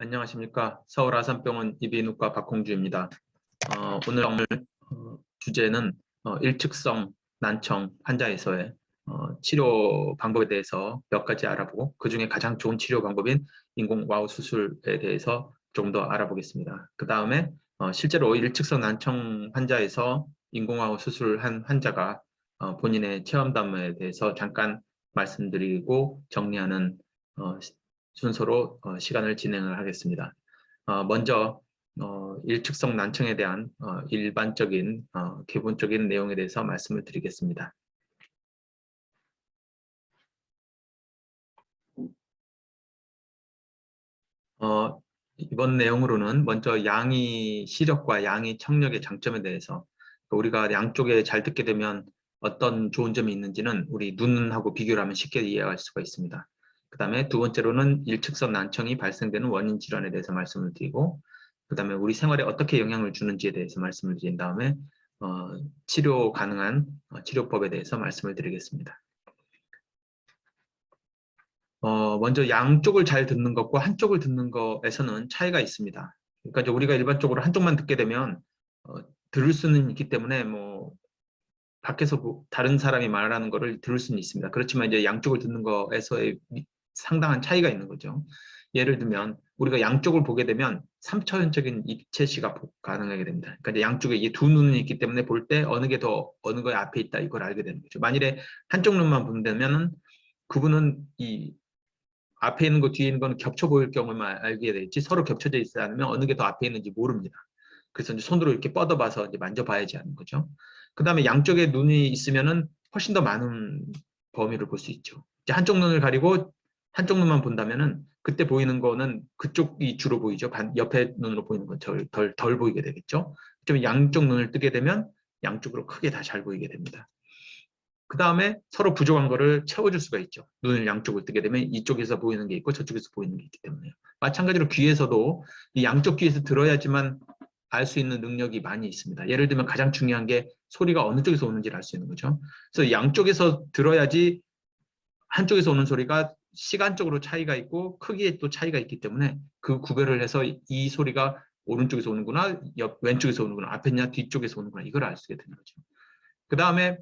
안녕하십니까. 서울 아산병원 이비인후과 박홍주입니다. 오늘 주제는 일측성 난청 환자에서의 치료 방법에 대해서 몇 가지 알아보고 그 중에 가장 좋은 치료 방법인 인공와우 수술에 대해서 조금 더 알아보겠습니다. 그 다음에 실제로 일측성 난청 환자에서 인공와우 수술한 환자가 본인의 체험담에 대해서 잠깐 말씀드리고 정리하는 순서로 시간을 진행을 하겠습니다. 먼저 일측성 난청에 대한 일반적인 기본적인 내용에 대해서 말씀을 드리겠습니다. 이번 내용으로는 먼저 양의 시력과 양의 청력의 장점에 대해서 우리가 양쪽에 잘 듣게 되면 어떤 좋은 점이 있는지는 우리 눈하고 비교를 하면 쉽게 이해할 수가 있습니다. 그 다음에 두 번째로는 일측성 난청이 발생되는 원인 질환에 대해서 말씀을 드리고, 그 다음에 우리 생활에 어떻게 영향을 주는지에 대해서 말씀을 드린 다음에 치료 가능한 치료법에 대해서 말씀을 드리겠습니다. 먼저 양쪽을 잘 듣는 것과 한쪽을 듣는 것에서는 차이가 있습니다. 그러니까 이제 우리가 일반적으로 한쪽만 듣게 되면 들을 수는 있기 때문에 밖에서 다른 사람이 말하는 거를 들을 수는 있습니다. 그렇지만 이제 양쪽을 듣는 거에서의 상당한 차이가 있는 거죠. 예를 들면 우리가 양쪽을 보게 되면 3차원적인 입체 시각 가능하게 됩니다. 그러니까 이제 양쪽에 이 두 눈이 있기 때문에 볼 때 어느 게 더 어느 거에 앞에 있다 이걸 알게 되는 거죠. 만일에 한쪽 눈만 본다면은 그분은 이 앞에 있는 거 뒤에 있는 건 겹쳐 보일 경우만 알게 되지 서로 겹쳐져 있지 않으면 어느 게 더 앞에 있는지 모릅니다. 그래서 이제 손으로 이렇게 뻗어봐서 이제 만져봐야지 하는 거죠. 그 다음에 양쪽에 눈이 있으면은 훨씬 더 많은 범위를 볼 수 있죠. 이제 한쪽 눈을 가리고 한쪽 눈만 본다면은 그때 보이는 거는 그쪽이 주로 보이죠. 옆에 눈으로 보이는 건 덜 보이게 되겠죠. 좀 양쪽 눈을 뜨게 되면 양쪽으로 크게 다 잘 보이게 됩니다. 그 다음에 서로 부족한 거를 채워줄 수가 있죠. 눈을 양쪽을 뜨게 되면 이쪽에서 보이는 게 있고 저쪽에서 보이는 게 있기 때문에요. 마찬가지로 귀에서도 이 양쪽 귀에서 들어야지만 알 수 있는 능력이 많이 있습니다. 예를 들면 가장 중요한 게 소리가 어느 쪽에서 오는지를 알 수 있는 거죠. 그래서 양쪽에서 들어야지 한쪽에서 오는 소리가 시간적으로 차이가 있고 크기에 또 차이가 있기 때문에 그 구별을 해서 이 소리가 오른쪽에서 오는구나, 왼쪽에서 오는구나, 앞에냐 뒤쪽에서 오는구나 이걸 알 수 있게 되는 거죠. 그 다음에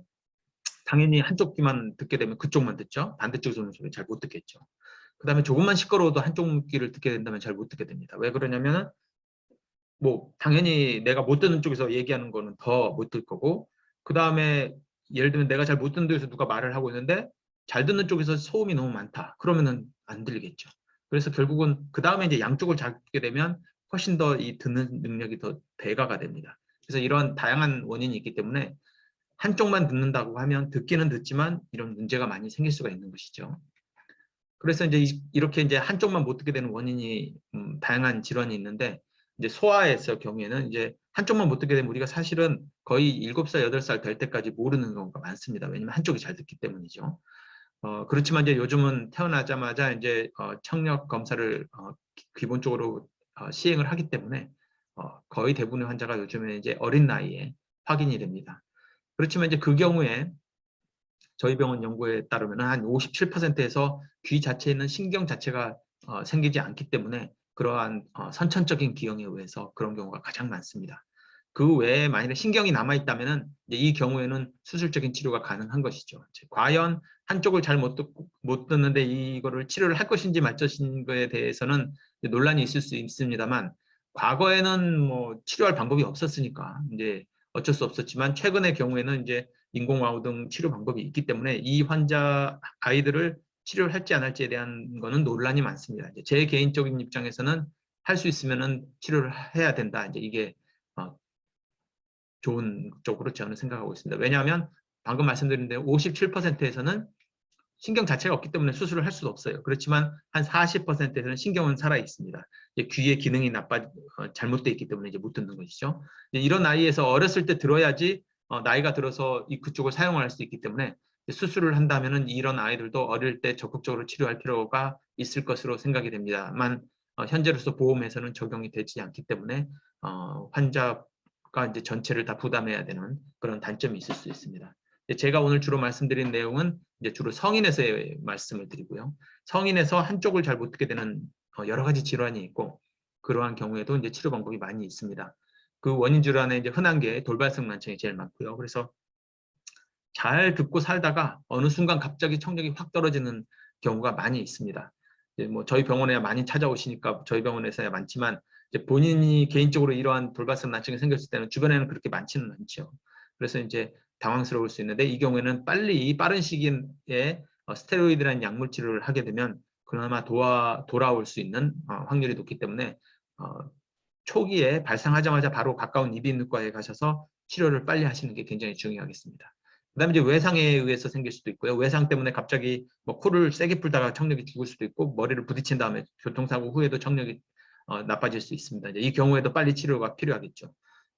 당연히 한쪽 귀만 듣게 되면 그쪽만 듣죠. 반대쪽에서 오는 소리 잘 못 듣겠죠. 그 다음에 조금만 시끄러워도 한쪽 귀를 듣게 된다면 잘 못 듣게 됩니다. 왜 그러냐면은 당연히 내가 못 듣는 쪽에서 얘기하는 거는 더 못 들 거고, 그 다음에 예를 들면 내가 잘 못 듣는 쪽에서 누가 말을 하고 있는데 잘 듣는 쪽에서 소음이 너무 많다. 그러면은 안 들리겠죠. 그래서 결국은 그 다음에 이제 양쪽을 잘 듣게 되면 훨씬 더 이 듣는 능력이 더 배가가 됩니다. 그래서 이런 다양한 원인이 있기 때문에 한쪽만 듣는다고 하면 듣기는 듣지만 이런 문제가 많이 생길 수가 있는 것이죠. 그래서 이제 이렇게 이제 한쪽만 못 듣게 되는 원인이 다양한 질환이 있는데, 이제 소아에서 경우에는 이제 한쪽만 못 듣게 되면 우리가 사실은 거의 7살, 8살 될 때까지 모르는 경우가 많습니다. 왜냐면 한쪽이 잘 듣기 때문이죠. 그렇지만 이제 요즘은 태어나자마자 이제 청력 검사를 기본적으로 시행을 하기 때문에 거의 대부분의 환자가 요즘에 이제 어린 나이에 확인이 됩니다. 그렇지만 이제 그 경우에 저희 병원 연구에 따르면 한 57%에서 귀 자체에 있는 신경 자체가 생기지 않기 때문에 그러한 선천적인 기형에 의해서 그런 경우가 가장 많습니다. 그 외에 만약에 신경이 남아있다면 이 경우에는 수술적인 치료가 가능한 것이죠. 과연 한쪽을 잘 못 듣는데 이거를 치료를 할 것인지 말 것인지에 대해서는 논란이 있을 수 있습니다만, 과거에는 치료할 방법이 없었으니까 이제 어쩔 수 없었지만 최근의 경우에는 이제 인공와우 등 치료 방법이 있기 때문에 이 환자 아이들을 치료를 할지 안 할지에 대한 거는 논란이 많습니다. 이제 제 개인적인 입장에서는 할 수 있으면은 치료를 해야 된다. 이제 이게 좋은 쪽으로 저는 생각하고 있습니다. 왜냐하면 방금 말씀드린 대로 57%에서는 신경 자체가 없기 때문에 수술을 할 수도 없어요. 그렇지만 한 40%에서는 신경은 살아 있습니다. 귀의 기능이 잘못되어 있기 때문에 이제 못 듣는 것이죠. 이런 나이에서 어렸을 때 들어야지 나이가 들어서 그쪽을 사용할 수 있기 때문에 수술을 한다면은 이런 아이들도 어릴 때 적극적으로 치료할 필요가 있을 것으로 생각이 됩니다만, 현재로서 보험에서는 적용이 되지 않기 때문에 환자가 이제 전체를 다 부담해야 되는 그런 단점이 있을 수 있습니다. 제가 오늘 주로 말씀드린 내용은 이제 주로 성인에서의 말씀을 드리고요. 성인에서 한쪽을 잘 못 듣게 되는 여러 가지 질환이 있고, 그러한 경우에도 이제 치료 방법이 많이 있습니다. 그 원인 질환에 이제 흔한 게 돌발성 난청이 제일 많고요. 그래서 잘 듣고 살다가 어느 순간 갑자기 청력이 확 떨어지는 경우가 많이 있습니다. 이제 뭐 저희 병원에 많이 찾아오시니까 저희 병원에서야 많지만 이제 본인이 개인적으로 이러한 돌발성 난청이 생겼을 때는 주변에는 그렇게 많지는 않죠. 그래서 이제 당황스러울 수 있는데 이 경우에는 빠른 시기에 스테로이드라는 약물 치료를 하게 되면 그나마 돌아올 수 있는 확률이 높기 때문에 초기에 발생하자마자 바로 가까운 이비인후과에 가셔서 치료를 빨리 하시는 게 굉장히 중요하겠습니다. 그다음에 이제 외상에 의해서 생길 수도 있고요. 외상 때문에 갑자기 뭐 코를 세게 풀다가 청력이 죽을 수도 있고 머리를 부딪힌 다음에 교통사고 후에도 청력이 나빠질 수 있습니다. 이제 이 경우에도 빨리 치료가 필요하겠죠.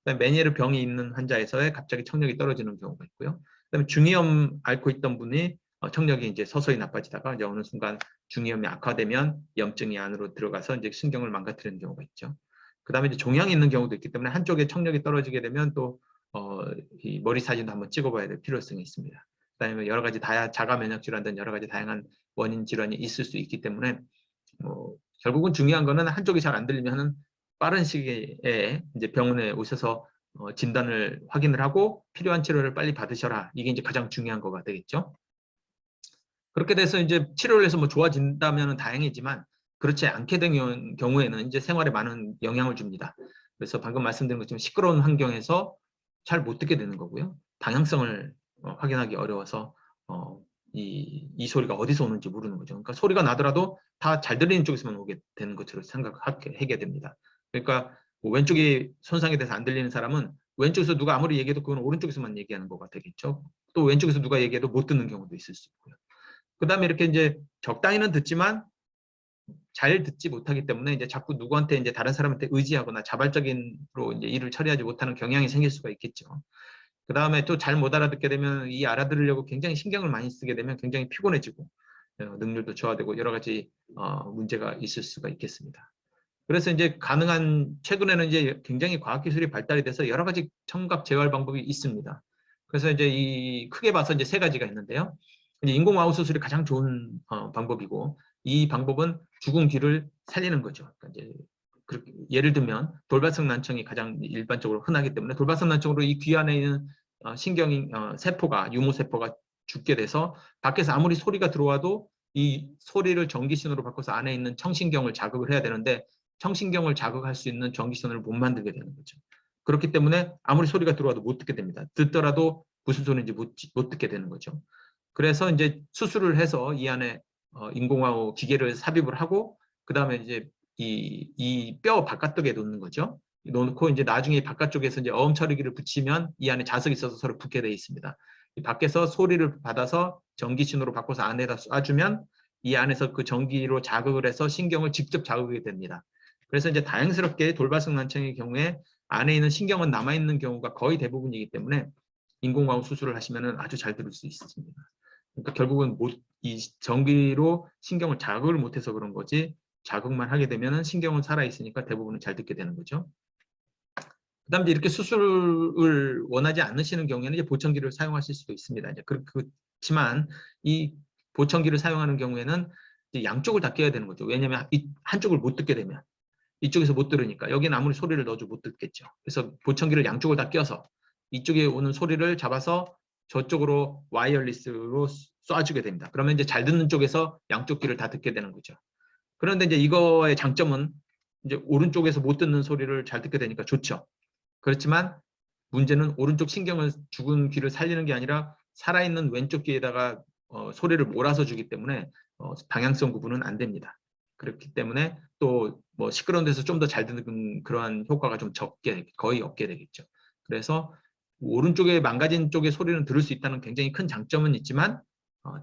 그다음에 메니에르 병이 있는 환자에서의 갑자기 청력이 떨어지는 경우가 있고요. 그다음에 중이염 앓고 있던 분이 청력이 이제 서서히 나빠지다가 이제 어느 순간 중이염이 악화되면 염증이 안으로 들어가서 이제 신경을 망가뜨리는 경우가 있죠. 그다음에 이제 종양이 있는 경우도 있기 때문에 한쪽에 청력이 떨어지게 되면 또 이 머리 사진도 한번 찍어봐야 될 필요성이 있습니다. 그다음에 여러 가지 자가 면역 질환 등 여러 가지 다양한 원인 질환이 있을 수 있기 때문에 결국은 중요한 거는 한쪽이 잘 안 들리면은 빠른 시기에 이제 병원에 오셔서 진단을 확인을 하고 필요한 치료를 빨리 받으셔라. 이게 이제 가장 중요한 거가 되겠죠. 그렇게 돼서 이제 치료를 해서 뭐 좋아진다면 다행이지만 그렇지 않게 된 경우에는 이제 생활에 많은 영향을 줍니다. 그래서 방금 말씀드린 것처럼 시끄러운 환경에서 잘 못 듣게 되는 거고요. 방향성을 확인하기 어려워서 이 소리가 어디서 오는지 모르는 거죠. 그러니까 소리가 나더라도 다 잘 들리는 쪽에서만 오게 되는 것으로 생각하게 됩니다. 그러니까 뭐 왼쪽이 손상이 돼서 안 들리는 사람은 왼쪽에서 누가 아무리 얘기해도 그건 오른쪽에서만 얘기하는 거가 되겠죠. 또 왼쪽에서 누가 얘기해도 못 듣는 경우도 있을 수 있고요. 그 다음에 이렇게 이제 적당히는 듣지만 잘 듣지 못하기 때문에 이제 자꾸 누구한테 이제 다른 사람한테 의지하거나 자발적인로 이제 일을 처리하지 못하는 경향이 생길 수가 있겠죠. 그 다음에 또 잘 못 알아듣게 되면 이 알아들으려고 굉장히 신경을 많이 쓰게 되면 굉장히 피곤해지고 능률도 저하되고 여러 가지 문제가 있을 수가 있겠습니다. 그래서 이제 최근에는 이제 굉장히 과학기술이 발달이 돼서 여러 가지 청각 재활 방법이 있습니다. 그래서 이제 크게 봐서 이제 세 가지가 있는데요. 이제 인공와우 수술이 가장 좋은 방법이고 이 방법은 죽은 귀를 살리는 거죠. 그러니까 이제 예를 들면 돌발성 난청이 가장 일반적으로 흔하기 때문에 돌발성 난청으로 이 귀 안에 있는 세포가 유무세포가 죽게 돼서 밖에서 아무리 소리가 들어와도 이 소리를 전기신호로 바꿔서 안에 있는 청신경을 자극을 해야 되는데 청신경을 자극할 수 있는 전기신호를 못 만들게 되는 거죠. 그렇기 때문에 아무리 소리가 들어와도 못 듣게 됩니다. 듣더라도 무슨 소리인지 못 듣게 되는 거죠. 그래서 이제 수술을 해서 이 안에 인공화호 기계를 삽입을 하고 그 다음에 이제 이 뼈 바깥쪽에 놓는 거죠. 놓고 이제 나중에 바깥쪽에서 이제 어음 처리기를 붙이면 이 안에 자석이 있어서 서로 붙게 되어 있습니다. 밖에서 소리를 받아서 전기 신호로 바꿔서 안에다 쏴주면 이 안에서 그 전기로 자극을 해서 신경을 직접 자극이 됩니다. 그래서 이제 다행스럽게 돌발성 난청의 경우에 안에 있는 신경은 남아있는 경우가 거의 대부분이기 때문에 인공화호 수술을 하시면 아주 잘 들을 수 있습니다. 그러니까 결국은 이 전기로 신경을 자극을 못해서 그런 거지 자극만 하게 되면 신경은 살아있으니까 대부분은 잘 듣게 되는 거죠. 그 다음에 이렇게 수술을 원하지 않으시는 경우에는 이제 보청기를 사용하실 수도 있습니다. 이제 그렇지만 이 보청기를 사용하는 경우에는 이제 양쪽을 다 껴야 되는 거죠. 왜냐하면 한쪽을 못 듣게 되면 이쪽에서 못 들으니까 여기는 아무리 소리를 넣어도 못 듣겠죠. 그래서 보청기를 양쪽을 다 껴서 이쪽에 오는 소리를 잡아서 저쪽으로 와이어리스로 쏴주게 됩니다. 그러면 이제 잘 듣는 쪽에서 양쪽 귀를 다 듣게 되는 거죠. 그런데 이제 이거의 장점은 이제 오른쪽에서 못 듣는 소리를 잘 듣게 되니까 좋죠. 그렇지만 문제는 오른쪽 신경을 죽은 귀를 살리는 게 아니라 살아있는 왼쪽 귀에다가 소리를 몰아서 주기 때문에 방향성 구분은 안 됩니다. 그렇기 때문에 또 뭐 시끄러운 데서 좀 더 잘 듣는 그러한 효과가 좀 거의 없게 되겠죠. 그래서 오른쪽에 망가진 쪽의 소리는 들을 수 있다는 굉장히 큰 장점은 있지만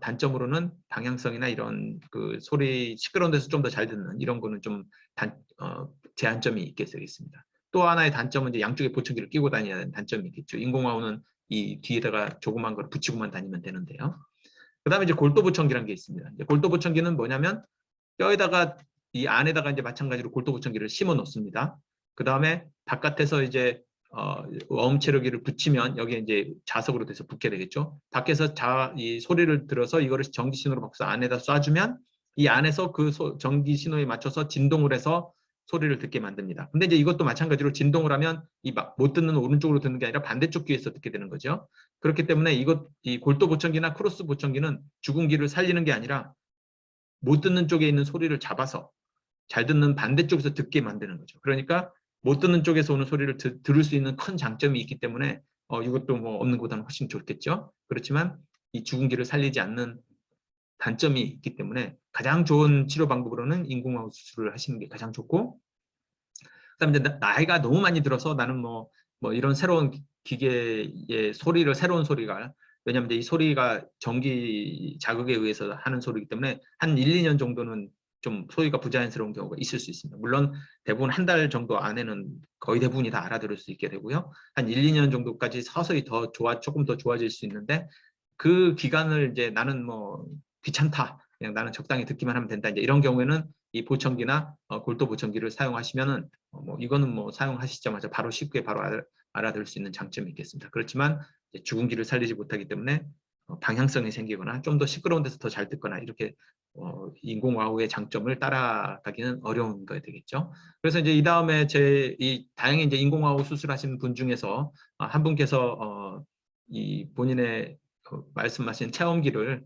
단점으로는 방향성이나 이런 그 소리 시끄러운 데서 좀 더 잘 듣는 이런 거는 좀 제한점이 있겠습니다. 또 하나의 단점은 이제 양쪽에 보청기를 끼고 다녀야 하는 단점이 있겠죠. 인공화호는 이 뒤에다가 조그만 걸 붙이고만 다니면 되는데요. 그 다음에 이제 골도 보청기라는 게 있습니다. 이제 골도 보청기는 뭐냐면 뼈에다가 이 안에다가 이제 마찬가지로 골도 보청기를 심어 놓습니다. 그 다음에 바깥에서 이제 어음체류기를 붙이면 여기에 이제 자석으로 돼서 붙게 되겠죠. 밖에서 이 소리를 들어서 이거를 전기 신호로 바꿔서 안에다 쏴주면 이 안에서 그 전기 신호에 맞춰서 진동을 해서 소리를 듣게 만듭니다. 근데 이제 이것도 마찬가지로 진동을 하면 못 듣는 오른쪽으로 듣는 게 아니라 반대쪽 귀에서 듣게 되는 거죠. 그렇기 때문에 이 골도 보청기나 크로스 보청기는 죽은 귀를 살리는 게 아니라 못 듣는 쪽에 있는 소리를 잡아서 잘 듣는 반대쪽에서 듣게 만드는 거죠. 그러니까 못 듣는 쪽에서 오는 소리를 들을 수 있는 큰 장점이 있기 때문에 이것도 뭐 없는 것보다는 훨씬 좋겠죠. 그렇지만 이 죽은 귀를 살리지 않는 단점이 있기 때문에 가장 좋은 치료 방법으로는 인공호흡 수술을 하시는 게 가장 좋고, 그다음에 이제 나이가 너무 많이 들어서 나는 뭐 이런 새로운 기계의 소리를 새로운 소리가, 왜냐하면 이제 이 소리가 전기 자극에 의해서 하는 소리이기 때문에 한 1, 2년 정도는 좀 소리가 부자연스러운 경우가 있을 수 있습니다. 물론 대부분 한 달 정도 안에는 거의 대부분이 다 알아들을 수 있게 되고요. 한 1, 2년 정도까지 서서히 조금 더 좋아질 수 있는데, 그 기간을 이제 나는 뭐 귀찮다, 그냥 나는 적당히 듣기만 하면 된다, 이제 이런 경우에는 이 보청기나 골도 보청기를 사용하시면은 뭐 이거는 뭐 사용하시자마자 바로 쉽게 바로 알아들을 수 있는 장점이 있겠습니다. 그렇지만 죽은 귀를 살리지 못하기 때문에 방향성이 생기거나 좀 더 시끄러운 데서 더 잘 듣거나 이렇게 인공와우의 장점을 따라가기는 어려운 거게 되겠죠. 그래서 이제 이 다음에 다행히 이제 인공와우 수술하신 분 중에서 한 분께서 이 본인의 말씀하신 체험기를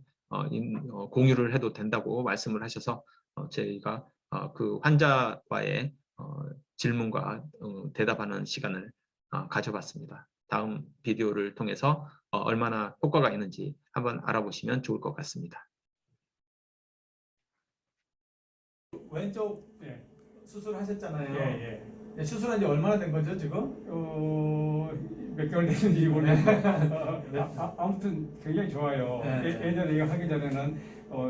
공유를 해도 된다고 말씀을 하셔서 저희가 그 환자와의 질문과 대답하는 시간을 가져봤습니다. 다음 비디오를 통해서 얼마나 효과가 있는지 한번 알아보시면 좋을 것 같습니다. 왼쪽 수술하셨잖아요. 예, 예. 수술한 지 얼마나 된 거죠, 지금? 몇 개월 됐는지 모르겠는데 네. 아무튼 굉장히 좋아요. 네. 예전에 이거 하기 전에는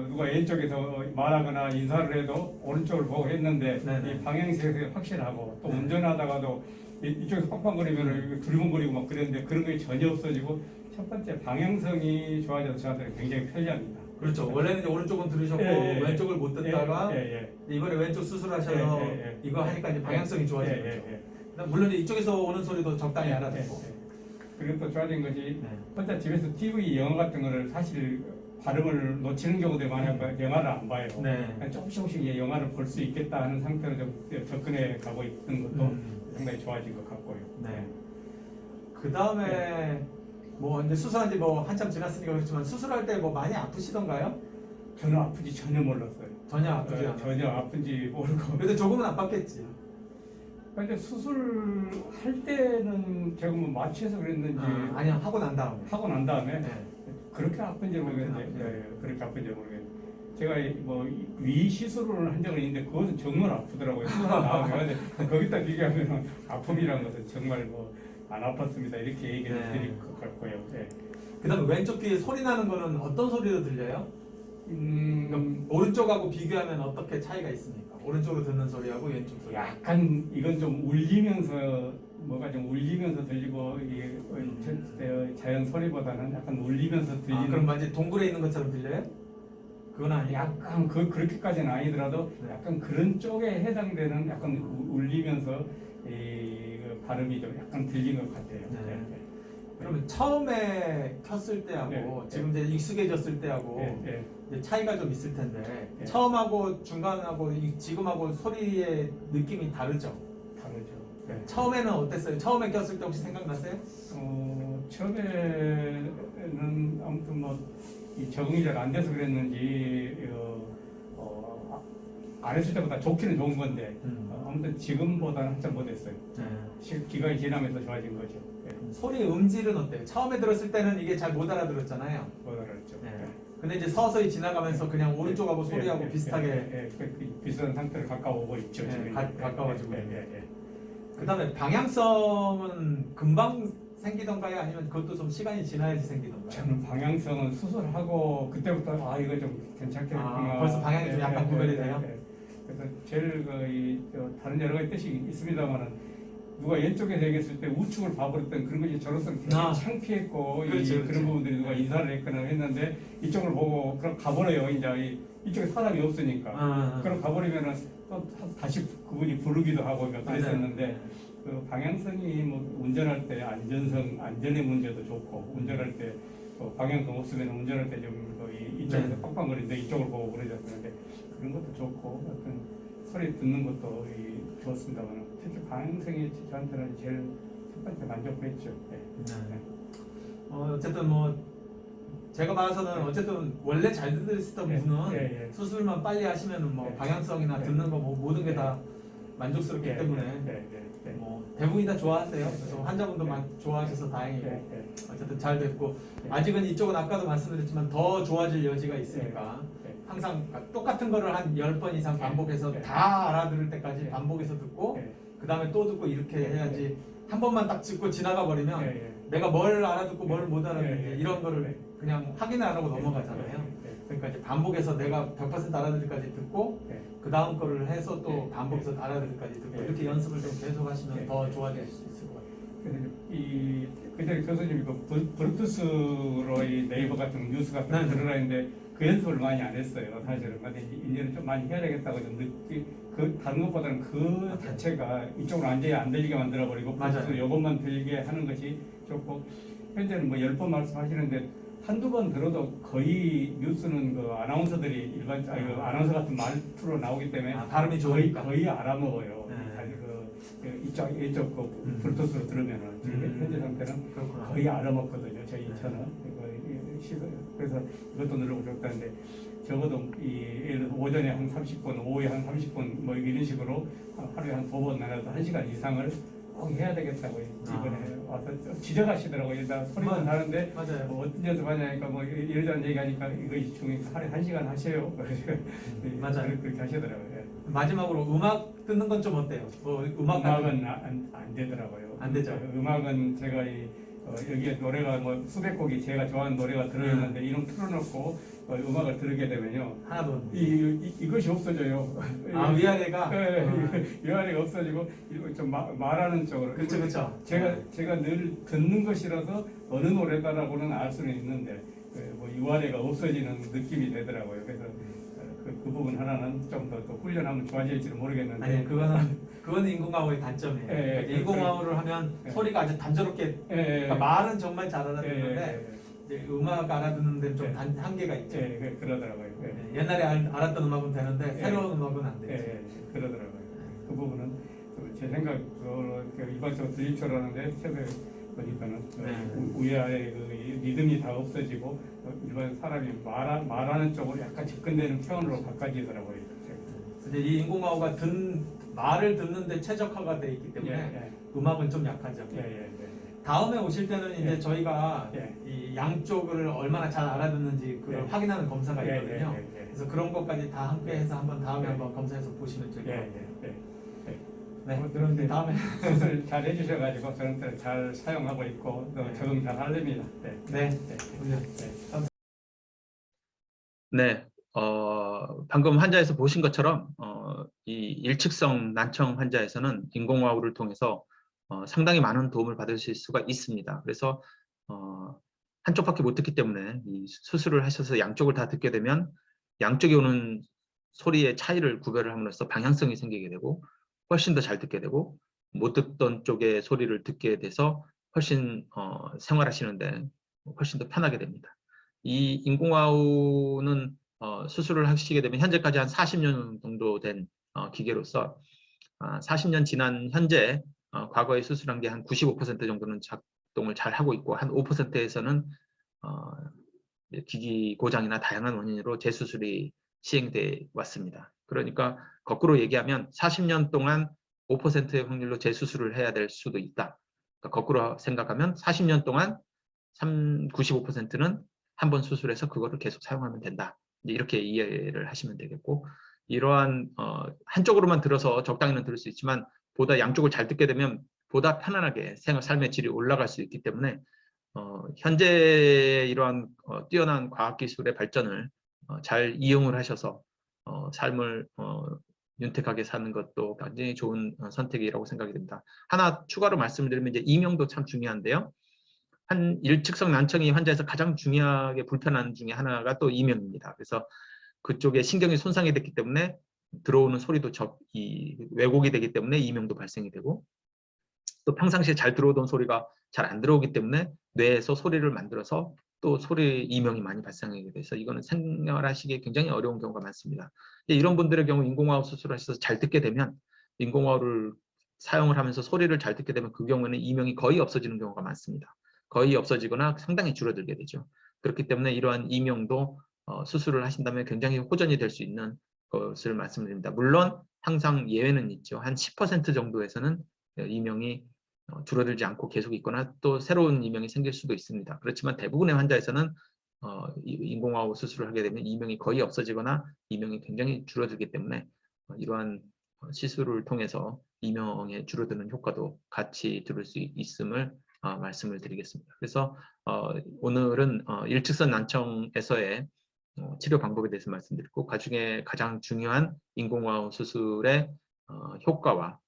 누가 왼쪽에서 말하거나 인사를 해도 오른쪽을 보고 했는데 네. 이 방향성이 확실하고 또 네. 운전하다가도 이쪽에서 빡빡거리면 두리번거리고 막 그랬는데 그런 게 전혀 없어지고, 첫 번째 방향성이 좋아져서 저한테는 굉장히 편리합니다. 그렇죠. 원래는 이제 오른쪽은 들으셨고 예. 왼쪽을 못 듣다가 예. 이번에 왼쪽 수술하셔서 이거 하니까 이제 방향성이 좋아진 거죠. 그다음 물론 이제 이쪽에서 오는 소리도 적당히 알아듣고. 그리고 또 좋아진 것이 네. 혼자 집에서 TV 영화 같은 거를 사실 발음을 놓치는 경우도 많아서 영화를 안 봐요. 네. 조금씩 영화를 볼 수 있겠다 하는 상태로 좀 접근해 가고 있는 것도 상당히 좋아진 것 같고요. 네. 그 다음에 뭐 이제 수술한 지 뭐 한참 지났으니까 그렇지만 수술할 때 뭐 많이 아프시던가요? 저는 아픈지 전혀 몰랐어요. 전혀 아프지 않아요. 전혀 아픈지 모르고. 그래도 조금은 아팠겠지. 근데 수술할 때는 제가 뭐 마취해서 그랬는지 아니요, 하고 난 다음에. 하고 난 다음에 네. 그렇게 아픈지 모르겠는데, 그렇게 아픈지 모르겠는데, 제가 뭐 위 시술을 한 적은 있는데 그것은 정말 아프더라고요. 수술 나오면 거기다 비교하면 아픔이라는 것은 정말 뭐 안 아팠습니다 이렇게 얘기를 드릴 것 같고요. 네. 그다음에 왼쪽 귀에 소리 나는 거는 어떤 소리로 들려요? 그럼 오른쪽하고 비교하면 어떻게 차이가 있습니까? 오른쪽으로 듣는 소리하고 왼쪽 소리. 약간 이건 좀 울리면서, 뭐가 좀 울리면서 들리고, 이게 자연 소리보다는 약간 울리면서 들리는. 그럼 완전 동굴에 있는 것처럼 들려요? 그건 아니에요. 약간 그렇게까지는 아니더라도 약간 그런 쪽에 해당되는 약간 울리면서 그 발음이 좀 약간 들린 것 같아요. 네. 그러면 처음에 켰을 때하고 지금 이제 익숙해졌을 때하고 이제 차이가 좀 있을 텐데 처음하고 중간하고 지금하고 소리의 느낌이 다르죠? 다르죠. 네. 처음에는 어땠어요? 처음에 꼈을 때 혹시 생각나세요? 처음에는 아무튼 뭐 이 적응이 잘 안 돼서 그랬는지 안 했을 때보다 좋기는 좋은 건데 아무튼 지금보다는 한참 못했어요. 기간이 지나면서 좋아진 거죠. 소리의 음질은 어때요? 처음에 들었을 때는 이게 잘 못 알아들었잖아요. 못 알았죠. 근데 이제 서서히 지나가면서 그냥 오른쪽하고 소리하고 비슷하게 비슷한 상태로 가까워오고 있죠. 지금. 가까워지고 그 다음에 방향성은 금방 생기던가요? 아니면 그것도 좀 시간이 지나야지 생기던가요? 저는 방향성은 수술하고 그때부터 이거 좀 괜찮겠구나. 벌써 방향이 좀 약간 구별이 돼요? 그래서 제일 다른 여러 가지 뜻이 있습니다만은 누가 왼쪽에서 얘기했을 때 우측을 봐버렸던 그런 것이 저로서는 굉장히 창피했고 그렇죠. 그런 부분들이 누가 인사를 했거나 했는데 이쪽을 보고 그럼 가버려요. 이제 이쪽에 사람이 없으니까. 그럼 가버리면은 또 다시 그분이 부르기도 하고 몇 번 했었는데 그 방향성이 뭐 운전할 때 안전의 문제도 좋고 운전할 때 방향성 없으면 운전할 때 좀 이쪽에서 빡빡거리는데 이쪽을 보고 그러지 않는데 그런 것도 좋고 어떤 소리 듣는 것도 좋습니다만 특히 방향성이 저한테는 제일 첫 번째 만족했죠. 어쨌든 뭐 제가 봐서는 어쨌든 원래 잘 들으시던 분은 수술만 빨리 하시면은 뭐 방향성이나 듣는 거 뭐 모든 게 다 만족스럽기 때문에 뭐 대부분이 다 좋아하세요. 그래서 환자분도 좋아하셔서 다행이고 어쨌든 잘 됐고 아직은 이쪽은 아까도 말씀드렸지만 더 좋아질 여지가 있으니까 항상 똑같은 거를 한 10번 이상 반복해서 다 알아들을 때까지 반복해서 듣고 그 다음에 또 듣고 이렇게 해야지 한 번만 딱 짚고 지나가 버리면 내가 뭘 알아듣고 뭘 못 알아듣는지 이런 거를 그냥 확인을 안 하고 넘어가잖아요. 그러니까 이제 반복해서 내가 100% 알아들을까지 듣고 그 다음 거를 해서 또 반복해서 알아들을까지 듣고 이렇게 연습을 좀 계속 하시면 더 좋아질 수 있을 것 같아요. 그때 교수님이 브루투스로 이 네이버 같은 뉴스 같은 거 들으라 했는데 그 연습을 많이 안 했어요. 사실은. 근데 이제는 좀 많이 해야 되겠다고 좀 다른 것보다는 그 자체가 이쪽으로 완전히 안 들리게 만들어버리고 브루투스 이것만 들리게 하는 것이 좋고 현재는 뭐 10번 말씀하시는데 한두 번 들어도 거의 뉴스는 그 아나운서들이 아나운서 같은 말투로 나오기 때문에 발음이 좋으니까 거의 알아먹어요. 이쪽 브루투스로 들으면은 현재 상태는 거의 알아먹거든요. 저는 그래서 이것도 눌러보셨다는데 적어도 예를 들어 오전에 한 30분, 오후에 한 30분 뭐 이런 식으로 하루에 한 2번 나눠서 1시간 이상을 꼭 해야 되겠다고 이번에 와서 지적하시더라고요. 일단 소리만 하는데 뭐 어떤 연습하냐니까 뭐 이러저런 얘기하니까 이것이 중요해서 하루에 1시간 하세요. 맞아요. 그렇게 하시더라고요. 마지막으로 음악 듣는 건 좀 어때요? 음악은 안 되더라고요. 안 되죠. 음악은 제가 여기에 노래가 뭐 수백 곡이 제가 좋아하는 노래가 들어있는데 이런 틀어놓고 음악을 들으게 되면요 하나도 이것이 없어져요. 위아래가 위아래가 없어지고 좀 말하는 쪽으로. 그렇죠. 제가 늘 듣는 것이라서 어느 노래다라고는 알 수는 있는데 뭐 위아래가 없어지는 느낌이 되더라고요. 그래서 그 부분 하나는 좀 더 훈련하면 좋아질지는 모르겠는데. 아니 그거는 인공화호의 단점이에요. 인공화호를 하면 소리가 아주 단조롭게 그러니까 말은 정말 잘 알아듣는데 음악 알아듣는 데는 좀 한계가 있죠. 그러더라고요. 옛날에 알았던 음악은 되는데 새로운 음악은 안 되죠. 그러더라고요. 그 부분은 제 생각으로 일반적으로 들릴 줄 알았는데 최근에 보니까는 위아래 그 리듬이 다 없어지고 일반 사람이 말하는 쪽으로 약간 접근되는 표현으로 바꿔지더라고요. 근데 이 인공화호가 말을 듣는데 최적화가 돼 있기 때문에 음악은 좀 약하죠. 다음에 오실 때는 이제 저희가 이 양쪽을 얼마나 잘 알아듣는지 그걸 확인하는 검사가 있거든요. 그래서 그런 것까지 다 함께해서 한번 다음에 한번 검사해서 보시면 될 것 같아요. 그런데 다음에 수술 잘 해주셔가지고 저는 잘 사용하고 있고 또 적응 잘 하렵니다. 방금 환자에서 보신 것처럼 이 일측성 난청 환자에서는 인공화호를 통해서 상당히 많은 도움을 받으실 수가 있습니다. 그래서 한쪽밖에 못 듣기 때문에 이 수술을 하셔서 양쪽을 다 듣게 되면 양쪽이 오는 소리의 차이를 구별을 함으로써 방향성이 생기게 되고 훨씬 더 잘 듣게 되고 못 듣던 쪽의 소리를 듣게 돼서 훨씬 생활하시는데 훨씬 더 편하게 됩니다. 이 인공화호는 수술을 하시게 되면 현재까지 한 40년 정도 된 기계로서 40년 지난 현재 과거에 수술한 게 한 95% 정도는 작동을 잘 하고 있고 한 5%에서는 기기 고장이나 다양한 원인으로 재수술이 시행돼 왔습니다. 그러니까 거꾸로 얘기하면 40년 동안 5%의 확률로 재수술을 해야 될 수도 있다. 그러니까 거꾸로 생각하면 40년 동안 95%는 한 번 수술해서 그거를 계속 사용하면 된다. 이렇게 이해를 하시면 되겠고 이러한 한쪽으로만 들어서 적당히는 들을 수 있지만 보다 양쪽을 잘 듣게 되면 보다 편안하게 삶의 질이 올라갈 수 있기 때문에 현재 이러한 뛰어난 과학기술의 발전을 잘 이용을 하셔서 삶을 윤택하게 사는 것도 굉장히 좋은 선택이라고 생각이 됩니다. 하나 추가로 말씀을 드리면 이제 이명도 참 중요한데요. 한 일측성 난청이 환자에서 가장 중요하게 불편한 중에 하나가 또 이명입니다. 그래서 그쪽에 신경이 손상이 됐기 때문에 들어오는 소리도 왜곡이 되기 때문에 이명도 발생이 되고 또 평상시에 잘 들어오던 소리가 잘 안 들어오기 때문에 뇌에서 소리를 만들어서 또 소리 이명이 많이 발생하게 돼서 이거는 생활하시기에 굉장히 어려운 경우가 많습니다. 이런 분들의 경우 인공호흡 수술을 하셔서 잘 듣게 되면 인공호흡을 사용을 하면서 소리를 잘 듣게 되면 그 경우에는 이명이 거의 없어지는 경우가 많습니다. 거의 없어지거나 상당히 줄어들게 되죠. 그렇기 때문에 이러한 이명도 수술을 하신다면 굉장히 호전이 될 수 있는 것을 말씀드립니다. 물론 항상 예외는 있죠. 한 10% 정도에서는 이명이 줄어들지 않고 계속 있거나 또 새로운 이명이 생길 수도 있습니다. 그렇지만 대부분의 환자에서는 인공호흡 수술을 하게 되면 이명이 거의 없어지거나 이명이 굉장히 줄어들기 때문에 이러한 시술을 통해서 이명에 줄어드는 효과도 같이 들을 수 있음을 말씀을 드리겠습니다. 그래서 오늘은 일직선 난청에서의 치료 방법에 대해서 말씀드렸고 그중에 가장 중요한 인공호흡 수술의 효과와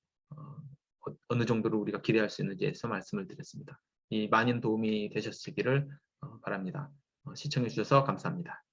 어느 정도로 우리가 기대할 수 있는지에서 말씀을 드렸습니다. 이 많은 도움이 되셨기를 바랍니다. 시청해 주셔서 감사합니다.